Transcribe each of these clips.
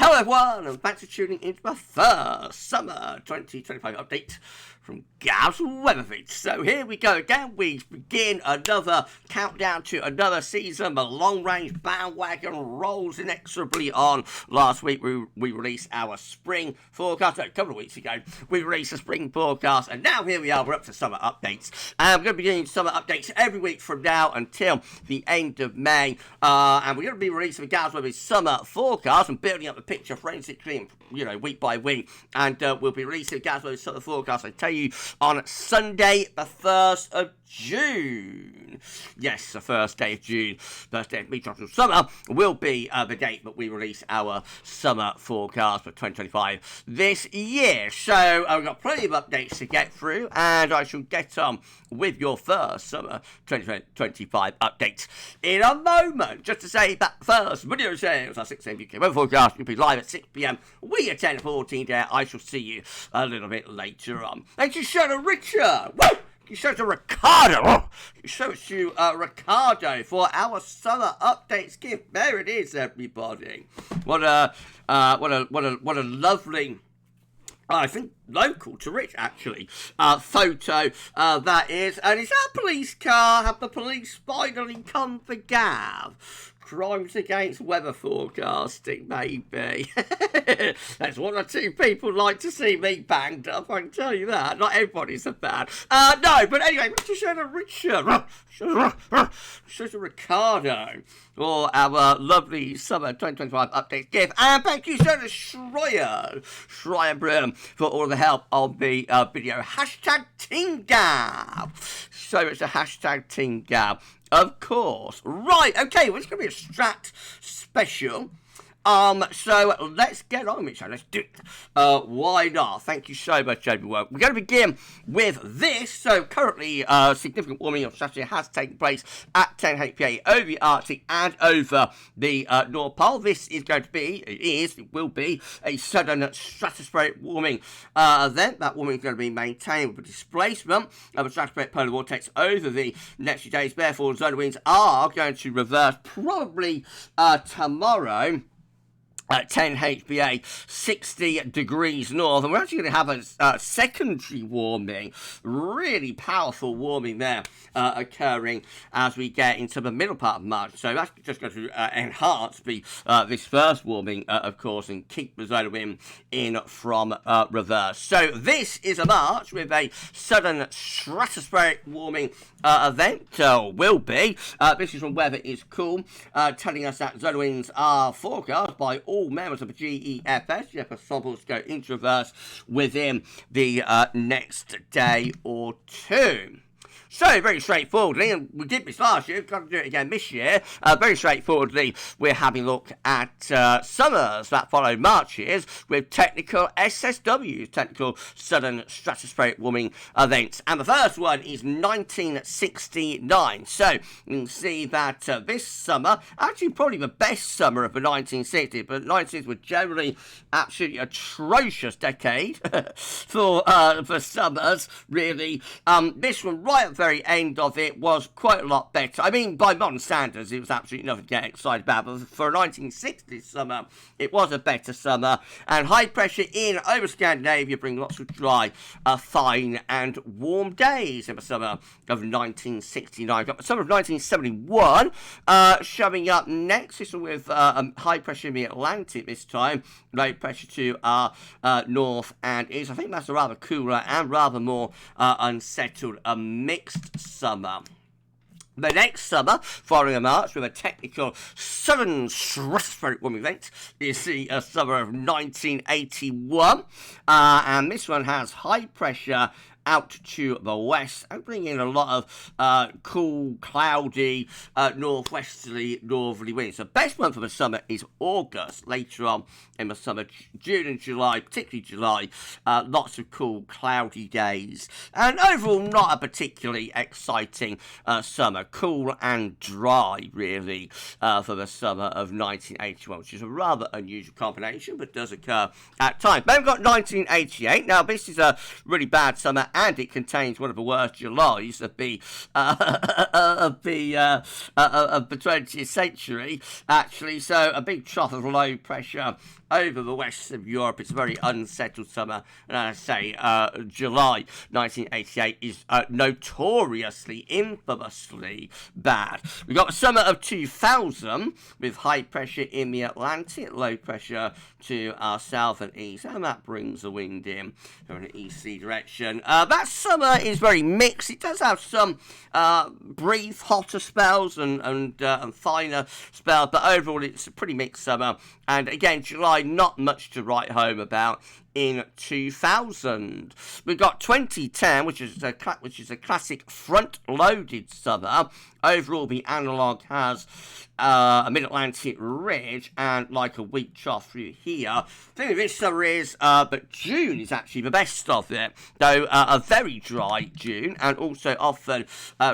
Hello everyone, and thanks for tuning into my first summer 2025 update from GavsWeatherVids. So here we go again, we begin another countdown to another season. The long-range bandwagon rolls inexorably on. Last week we released our spring forecast. A couple of weeks ago we released a spring forecast, and now here we are, we're up to summer updates. And we're going to be doing summer updates every week from now until the end of May. And we're going to be releasing the GavsWeatherVids summer forecast and building up the picture forensically, week by week. And we'll be releasing the GavsWeatherVids summer forecast, I tell you, on Sunday, the 1st of June. Yes, the first day of June, first day of metropolitan summer will be the date that we release our summer forecast for 2025 this year. So I've got plenty of updates to get through, and I shall get on with your first summer 2025 updates in a moment. Just to say that first video sales, our 6 a.m. UK weather forecast will be live at 6 p.m. We attend 14 there. I shall see you a little bit later on. Thank you, Shadow Richard. Woo! You show to Ricardo. You show to Ricardo for our summer updates gift. There it is, everybody. What a lovely, I think local to Rich actually, photo that is. And is that a police car? Have the police finally come for Gav? Crimes against weather forecasting, maybe. There's one or two people like to see me banged up, I can tell you that. Not everybody's a fan. No, but anyway, let's just show to Richard. Show to Ricardo for our lovely summer 2025 update gift. And thank you so to Schreier Brim, for all the help on the video. Hashtag Team Gav. So it's a hashtag Team Gav. Of course. Right, okay, well, it's going to be a Strat special. So let's get on with it. Let's do it. Why not? Thank you so much, everyone. We're going to begin with this. So currently, significant warming of Stratosphere has taken place at 10 HPA over the Arctic and over the North Pole. This is going to be, it will be a sudden stratospheric warming event. That warming is going to be maintained with the displacement of a stratospheric polar vortex over the next few days. Therefore, zone winds are going to reverse probably tomorrow. At 10 HPA, 60 degrees north, and we're actually going to have a secondary warming, really powerful warming there occurring as we get into the middle part of March. So that's just going to enhance this first warming, of course, and keep the zone wind in from reverse. So this is a March with a sudden stratospheric warming event. Will be. This is from Weather is Cool, telling us that zone winds are forecast by all members of the GEFS samples go into reverse within the next day or two. So, very straightforwardly, and we did this last year, got to do it again this year, very straightforwardly, we're having a look at summers that follow Marches with technical SSWs, technical sudden stratospheric warming events. And the first one is 1969. So, you can see that this summer, actually probably the best summer of the 1960s, but the 1960s were generally absolutely atrocious decade for summers, really. This one right at the very end of it was quite a lot better. I mean, by modern standards, it was absolutely nothing to get excited about, but for a 1960s summer, it was a better summer, and high pressure in over Scandinavia bring lots of dry, fine and warm days in the summer of 1969. Got the summer of 1971 showing up next. This one with high pressure in the Atlantic this time, low pressure to our north and east. I think that's a rather cooler and rather more unsettled mixed summer. The next summer, following a March with a technical sudden stratospheric warming event, is the summer of 1981, and this one has high pressure out to the west and bring in a lot of cool, cloudy, northwesterly winds. The best month for the summer is August. Later on in the summer, June and July, particularly July, lots of cool, cloudy days. And overall, not a particularly exciting summer. Cool and dry, really, for the summer of 1981, which is a rather unusual combination, but does occur at times. Then we've got 1988. Now, this is a really bad summer and it contains one of the worst Julys of the 20th century, actually. So a big trough of low pressure over the west of Europe. It's a very unsettled summer, and as I say, July 1988 is notoriously, infamously bad. We got a summer of 2000 with high pressure in the Atlantic, low pressure to our south and east, and that brings the wind in from an easterly direction. That summer is very mixed. It does have some brief hotter spells and finer spells, but overall it's a pretty mixed summer. And again, July, not much to write home about in 2000. We've got 2010, which is a classic front-loaded summer. Overall, the analogue has a mid-Atlantic ridge and like a weak trough through here. The thing with this summer is that June is actually the best of it, though a very dry June and also often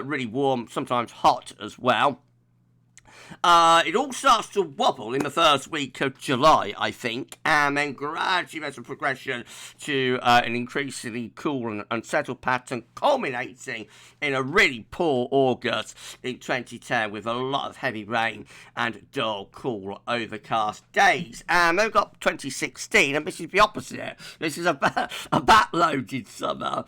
really warm, sometimes hot as well. It all starts to wobble in the first week of July, I think, and then gradually there's a progression to an increasingly cool and unsettled pattern, culminating in a really poor August in 2010 with a lot of heavy rain and dull, cool, overcast days. And then we've got 2016, and this is the opposite. This is a backloaded summer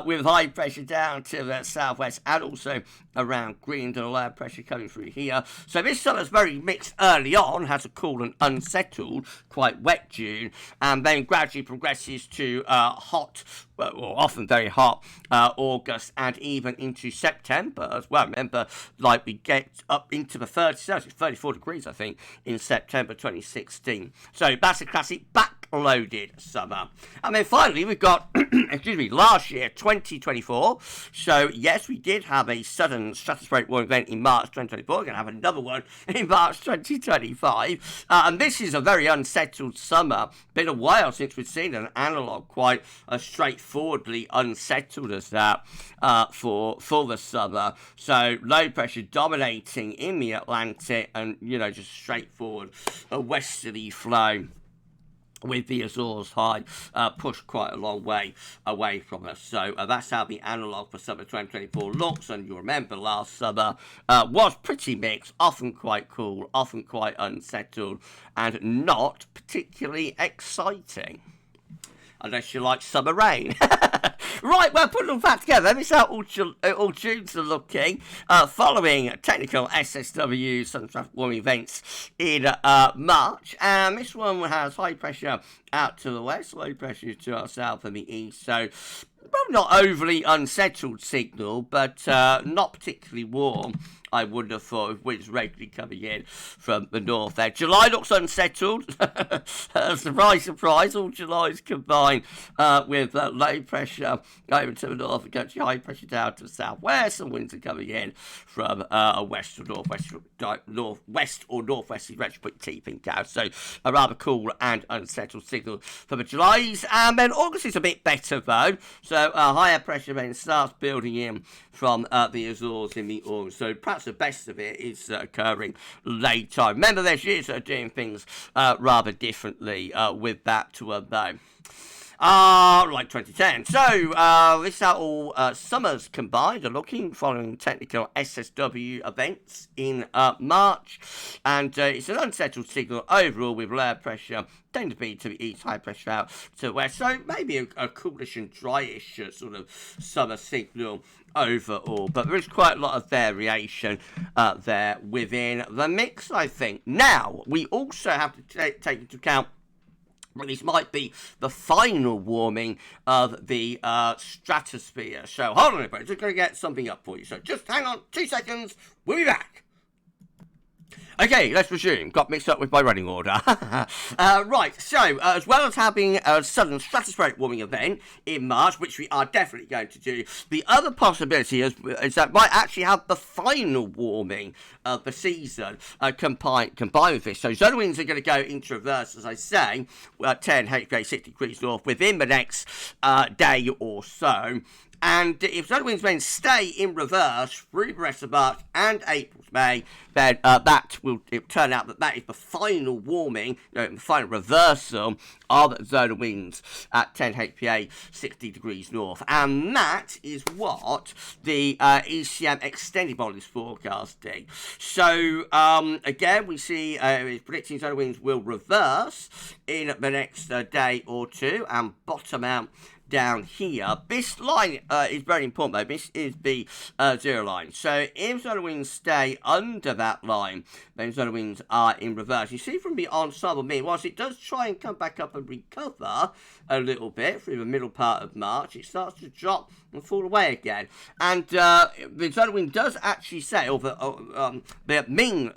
with high pressure down to the southwest and also around Greenland, and a low pressure coming through here. So this summer's very mixed early on, has a cool and unsettled, quite wet June, and then gradually progresses to hot, well, often very hot, August and even into September as well. Remember, like we get up into the 30s, Celsius, 34 degrees, I think, in September 2016. So that's a classic backloaded summer. And then finally, we've got, last year, 2024. So yes, we did have a sudden stratospheric warming event in March 2024. We're going to have another one in March 2025. And this is a very unsettled summer. Been a while since we've seen an analogue quite straightforwardly unsettled as that for the summer. So low pressure dominating in the Atlantic and, just straightforward a westerly flow with the Azores high pushed quite a long way away from us. So that's how the analogue for summer 2024 looks. And you remember last summer was pretty mixed, often quite cool, often quite unsettled, and not particularly exciting. Unless you like summer rain. Right, well, putting all that together, this is how all Junes are looking. Following technical SSW Sudden Stratospheric Warming events in March. And this one has high pressure out to the west, low pressure to our south and the east. So, probably not overly unsettled signal, but not particularly warm. I would have thought, with winds regularly coming in from the north there. July looks unsettled. Surprise, surprise, all July's combined with low pressure over to the north and country, high pressure down to the southwest, and winds are coming in from a west or northwest or northwesterly direction, put keeping down. So a rather cool and unsettled signal for the Julys. And then August is a bit better though. So higher pressure then starts building in from the Azores in the August. So perhaps the best of it is occurring late time. Remember, there's years that are doing things rather differently with that to though. Like 2010. So, this is how all summers combined are looking following technical SSW events in March. And it's an unsettled signal overall with lower pressure tend to be to the east, high pressure out to the west. So maybe a coolish and dryish sort of summer signal overall. But there is quite a lot of variation there within the mix, I think. Now, we also have to take into account well, this might be the final warming of the stratosphere. So, hold on everybody, just going to get something up for you. So, just hang on 2 seconds, we'll be back. Okay, let's resume. Got mixed up with my running order. Right, so as well as having a sudden stratospheric warming event in March, which we are definitely going to do, the other possibility is that might actually have the final warming of the season combined with this. So zone winds are going to go into reverse, as I say, 10 HPA 6 degrees north within the next day or so. And if solar winds then stay in reverse through the rest of March and April's May, then that will turn out that is the final warming, the final reversal of solar winds at 10 HPA, 60 degrees north. And that is what the ECM extended model is forecasting. So, again, we see it's predicting solar winds will reverse in the next day or two and bottom out down here. This line is very important though. This is the zero line. So if solar winds stay under that line, then solar winds are in reverse. You see from the ensemble mean, whilst it does try and come back up and recover a little bit through the middle part of March, it starts to drop and fall away again. And the solar wind does actually say, or the mean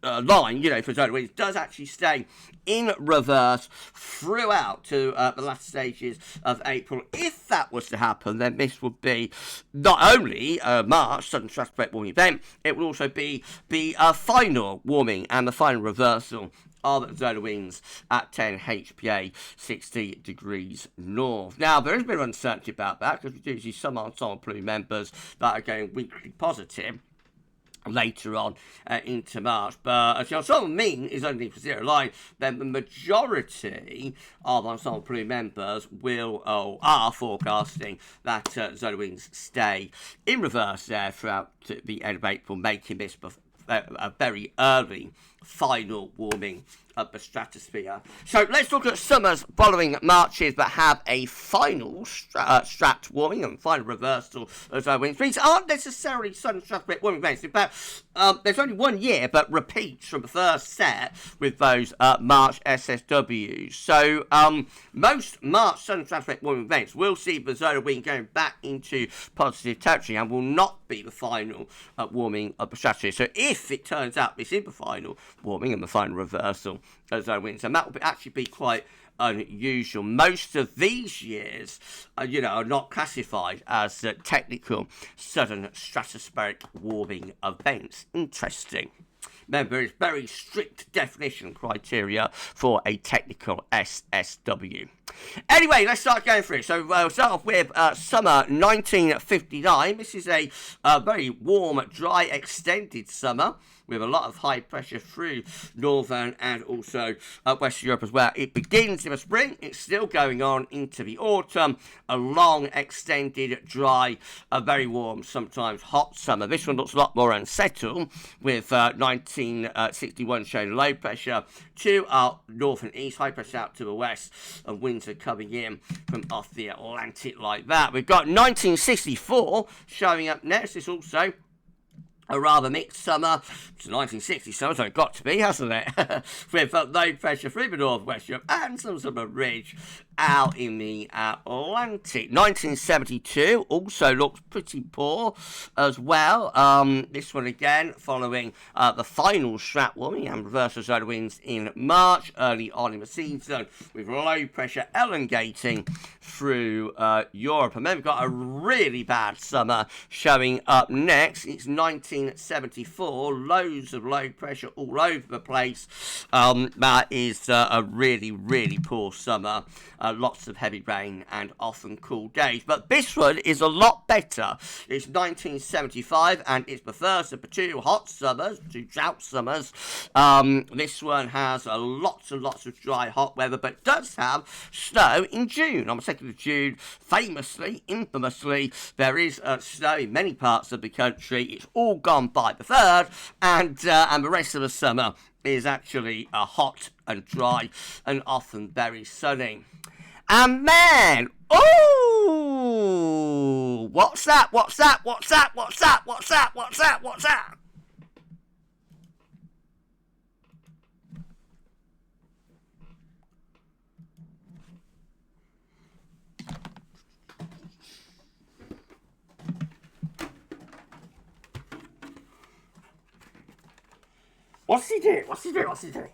line, for solar winds does actually stay in reverse throughout to the last stages of April. If that was to happen, then this would be not only a March Sudden Stratospheric Warming event, it would also be the final warming and the final reversal of solar winds at 10 HPA, 60 degrees north. Now, there is a bit of uncertainty about that because we do see some ensemble plume members that are going weakly positive later on into March, but as the ensemble mean is only for zero line, then the majority of ensemble plume members are forecasting that solar winds stay in reverse there throughout the end of April, making this a very early final warming of the stratosphere. So let's look at summers following Marches that have a final strat warming and final reversal of solar winds. These aren't necessarily sudden stratospheric warming events. In fact, there's only 1 year, but repeats from the first set with those March SSWs. So most March sudden stratospheric warming events will see the solar wind going back into positive territory and will not be the final warming of the stratosphere. So if it turns out this is the final warming and the final reversal of solar winds, and that will actually be quite unusual. Most of these years, are not classified as technical sudden stratospheric warming events. Interesting. Remember, it's very strict definition criteria for a technical SSW. Anyway, let's start going through it. So we'll start off with summer 1959. This is a very warm, dry, extended summer with a lot of high pressure through northern and also Western Europe as well. It begins in the spring, it's still going on into the autumn. A long, extended, dry, very warm, sometimes hot summer. This one looks a lot more unsettled, with 1961 showing low pressure to our north and east, high pressure out to the west, and winds are coming in from off the Atlantic like that. We've got 1964 showing up next. It's also a rather mixed summer. It's 1960 summer, so it's got to be, hasn't it? With low pressure through the northwest Europe and some sort of ridge out in the Atlantic. 1972 also looks pretty poor as well. This one again following the final strat warming and reversal solar winds in March, early on in the season, with low pressure elongating through Europe. And then we've got a really bad summer showing up next. It's 1974, loads of low pressure all over the place. That is a really, really poor summer. Lots of heavy rain and often cool days. But this one is a lot better. It's 1975 and it's the first of the two hot summers, two drought summers. This one has lots and lots of dry, hot weather, but does have snow in June. On the 2nd of June, famously, infamously, there is snow in many parts of the country. It's all gone by the 3rd, and the rest of the summer is actually hot and dry and often very sunny. And man, oh, what's that? What's that? What's that? What's that? What's that? What's that? What's that? What's he doing? What's he doing? What's he doing?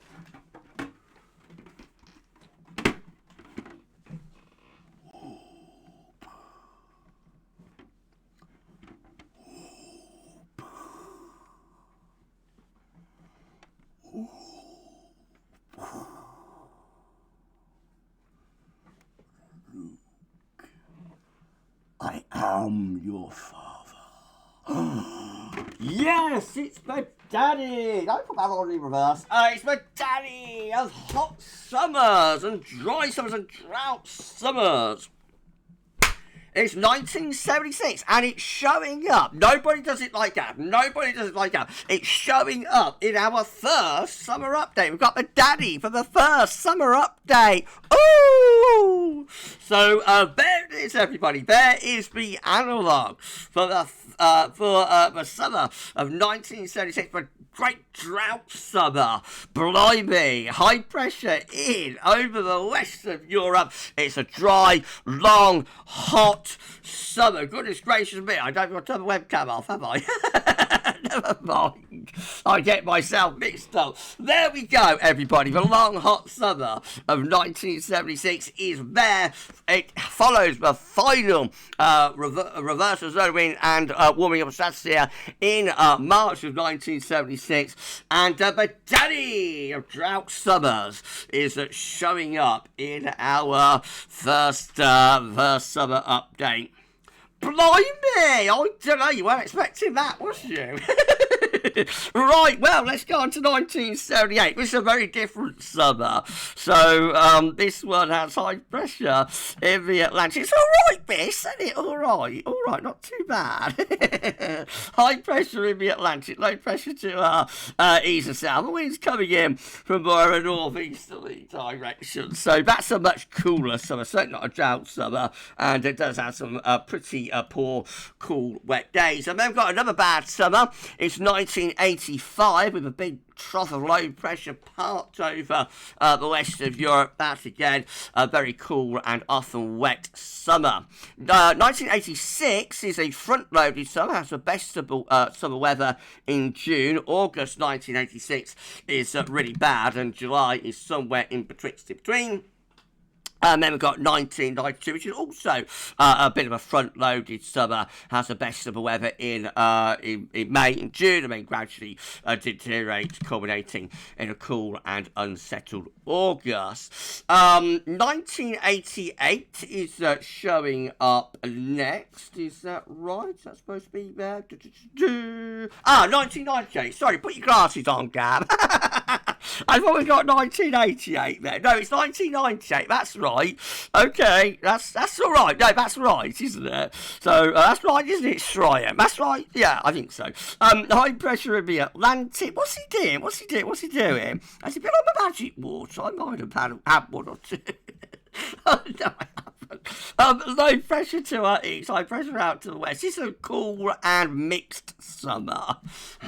I become your father. Yes, it's my daddy. Don't put that on in reverse. It's my daddy of hot summers and dry summers and drought summers. It's 1976, and it's showing up. Nobody does it like that. Nobody does it like that. It's showing up in our first summer update. We've got the daddy for the first summer update. Ooh! So there it is, everybody. There is the analogue for the summer of 1976. For great drought summer. Blimey. High pressure in over the west of Europe. It's a dry, long, hot summer. Goodness gracious me. I don't want to turn the webcam off, have I? Never mind. I get myself mixed up. There we go, everybody. The long, hot summer of 1976 is there. It follows the final reversal zone wind and warming of the stratosphere in March of 1976. And the daddy of drought summers is showing up in our first summer update. Blimey! I don't know, you weren't expecting that, was you? Right, well, let's go on to 1978. This is a very different summer. So, this one has high pressure in the Atlantic. It's alright, this, isn't it? Alright, not too bad. High pressure in the Atlantic, low pressure to east and south. The wind's coming in from more of a northeasterly direction. So, that's a much cooler summer, certainly not a drought summer. And it does have some pretty poor, cool, wet days. And then we've got another bad summer. It's 1985 with a big trough of low pressure parked over the west of Europe. That's again a very cool and often wet summer. 1986 is a front-loaded summer, has the best summer weather in June. August 1986 is really bad, and July is somewhere in between. And then we've got 1992, which is also a bit of a front-loaded summer. Has the best summer weather in May and June, and then gradually deteriorates, culminating in a cool and unsettled August. 1988 is showing up next. Is that right? Is that supposed to be there? 1998. Sorry, put your glasses on, Gav. I thought we got 1988 there. No, it's 1998. That's right. Okay, that's all right. No, that's right, isn't it? So that's right, isn't it, Schreier? That's right. Yeah, I think so. High pressure in the Atlantic. What's he doing? Has he been on the magic water? I might have had one or two. Oh, no, I haven't. Low pressure to our east, high pressure out to the west. It's a cool and mixed summer.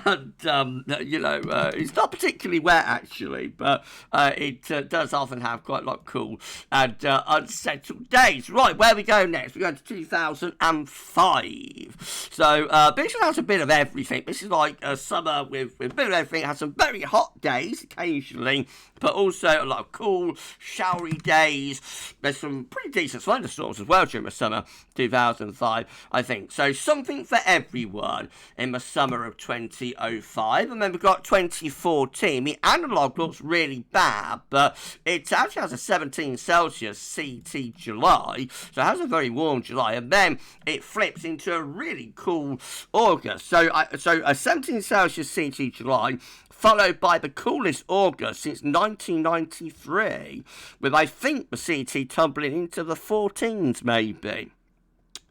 And, it's not particularly wet, actually, but it does often have quite a lot of cool and unsettled days. Right, where we go next? We're going to 2005. So, this one has a bit of everything. This is like a summer with a bit of everything. It has some very hot days occasionally, but also a lot of cool, showery days. There's some pretty decent thunderstorms as well during the summer 2005, I think. So something for everyone in the summer of 2005. And then we've got 2014. The analogue looks really bad, but it actually has a 17 Celsius CT July. So it has a very warm July. And then it flips into a really cool August. So a 17 Celsius CT July, followed by the coolest August since 1993, with I think the CT tumbling into the 14s maybe.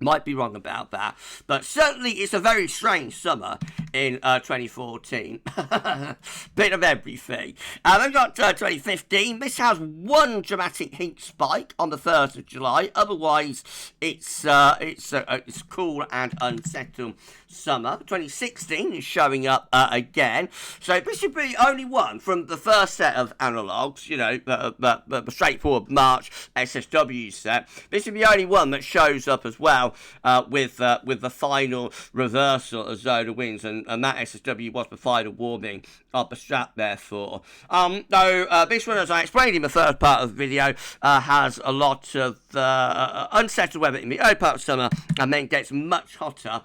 Might be wrong about that, but certainly it's a very strange summer in 2014. Bit of everything. We've got 2015. This has one dramatic heat spike on the 1st of July. Otherwise, it's cool and unsettled summer. 2016 is showing up again. So this should be only one from the first set of analogues, the straightforward March SSW set. This should be only one that shows up as well with the final reversal of zone of winds, and that SSW was the final warming of the strat, therefore. Though this one, as I explained in the first part of the video, has a lot of the unsettled weather in the early part of summer, and then gets much hotter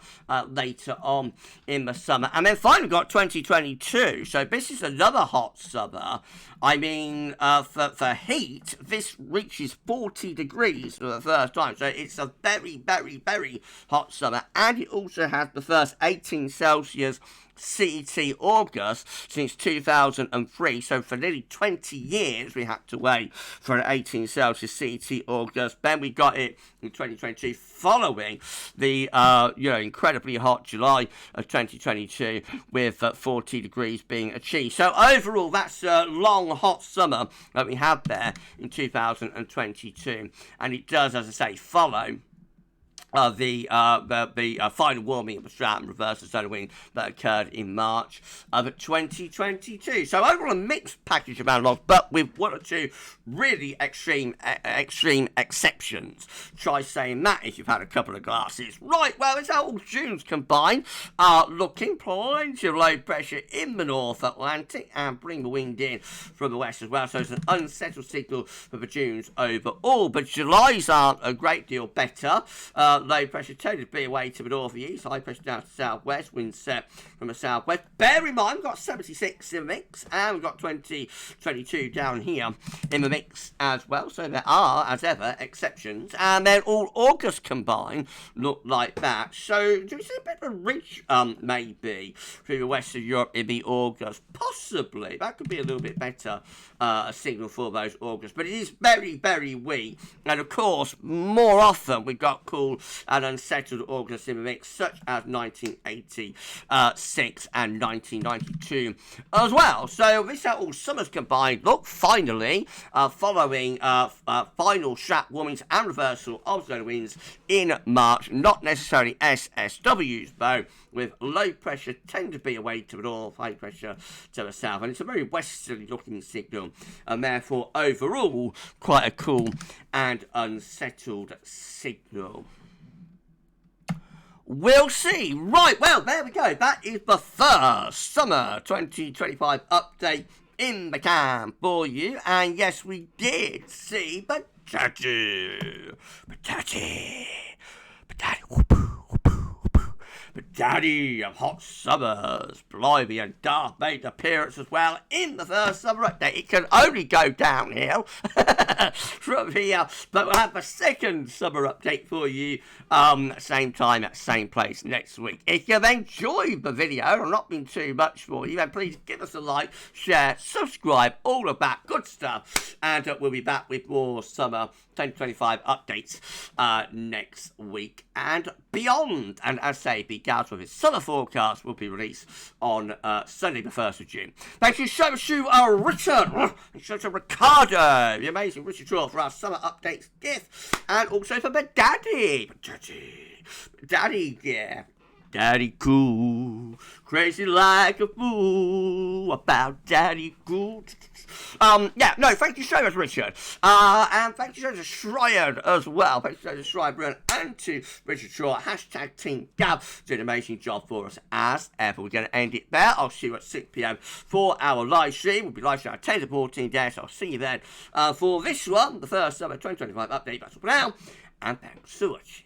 later on in the summer. And then finally got 2022. So this is another hot summer. I mean, for heat, this reaches 40 degrees for the first time. So it's a very, very, very hot summer. And it also has the first 18 Celsius CET August since 2003. So for nearly 20 years, we had to wait for an 18 Celsius CET August. Then we got it in 2022, following the incredibly hot July of 2022, with 40 degrees being achieved. So overall, that's a long, hot summer that we had there in 2022, and it does, as I say, follow the final warming of the stratum and reversal solar wind that occurred in March of 2022. So overall, a mixed package of analogues, but with one or two really extreme exceptions. Try saying that if you've had a couple of glasses. Right, well, it's how all tunes combined are looking. Plenty of low pressure in the North Atlantic and bring the wind in from the west as well. So it's an unsettled signal for the dunes overall. But July's aren't a great deal better. Low pressure tended to be away to the north east, high pressure down to the southwest, winds set from the southwest. Bear in mind, we've got 76 in the mix, and we've got 22 down here in the mix as well. So there are, as ever, exceptions. And then all August combined look like that. So do we see a bit of a ridge, maybe, through the west of Europe in the August? Possibly. That could be a little bit better, a signal for those August. But it is very, very weak. And of course, more often we've got cool and unsettled August in the mix, such as 1986 and 1992 as well. So this how all summers combined look. Finally, following final strat warmings and reversal of solar winds in March, not necessarily SSWs though, with low pressure tend to be away to the north, high pressure to the south, and it's a very westerly looking signal, and therefore overall quite a cool and unsettled signal. We'll see. Right, well, there we go. That is the first summer 2025 update in the can for you. And yes, we did see Patati, Daddy of Hot Summers, Blimey and Darth made an appearance as well in the first summer update. It can only go downhill from here, but we'll have the second summer update for you same time at same place next week. If you've enjoyed the video, and not been too much for you, then please give us a like, share, subscribe, all of that good stuff, and we'll be back with more summer 2025 updates next week and beyond. And as I say, the GavsWeatherVids summer forecast will be released on Sunday the 1st of June. Thank you so much to Richard and so to Ricardo, the amazing Richard Shaw, for our summer updates gift, and also for the Daddy, yeah. Daddy cool, crazy like a fool about Daddy cool. Thank you so much, Richard. And thank you so much to Shryan as well. Thank you so much to Shryan and to Richard Shaw. Hashtag Team Gav did an amazing job for us as ever. We're going to end it there. I'll see you at 6 p.m. for our live stream. We'll be live streaming at 10 to 14 days. I'll see you then for this one, the first summer 2025 update. That's all for now. And thanks for watching.